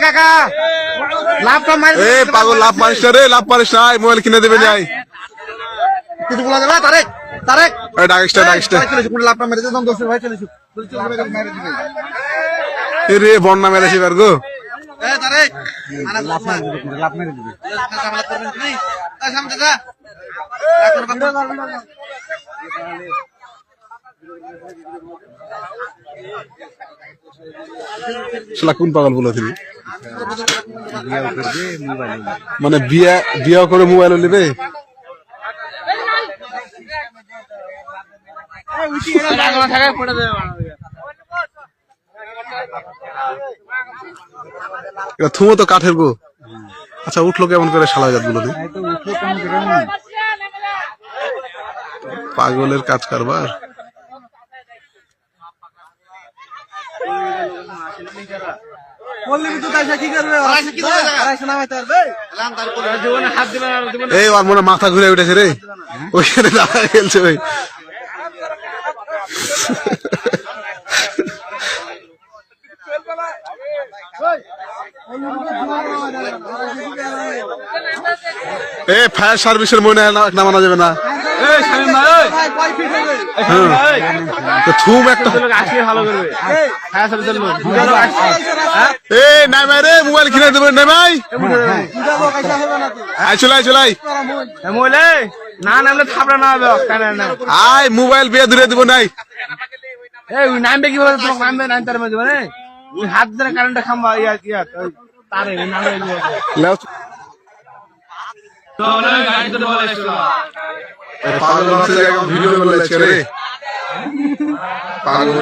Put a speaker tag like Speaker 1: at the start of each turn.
Speaker 1: কাকা লাভ পাগল, লাভ মারিস না রে, লাভ মারিস না, মোবাইল কিনে দেবে যাই কিছু বলা যাবে। তারেক তারেক লাভটা মেরে দিতাম, দোষের ভাই চলেছি রে, বন্যা মেরেছি বার গো। কোন পাগল বলো তুমি? মানে বিয়া করে মোবাইল নেবে? থুমো তো কাঠের গো। আচ্ছা উঠলো কেমন করে শালা জাত গুলো? পাগলের কাজ কারবার। এই ওর মনে মাথা ঘুরে উঠেছে রে, ওইখানে দাঁড়ায় খেলছে ভাই। ফায়ার সার্ভিসের মনে নামানো যাবে না। থুম একটা মোবাইল কিনে দেবে না ভাই। চলাই
Speaker 2: না নামলে থাপড়া না
Speaker 1: আয়, মোবাইল বিয়ে ধরে দেবো নাই।
Speaker 2: নামবে কি নামবে নামতার মাঝে মানে হাত ধরে কারেন্টটা খাম্বা তারে
Speaker 1: ভিডিও রে পাগল।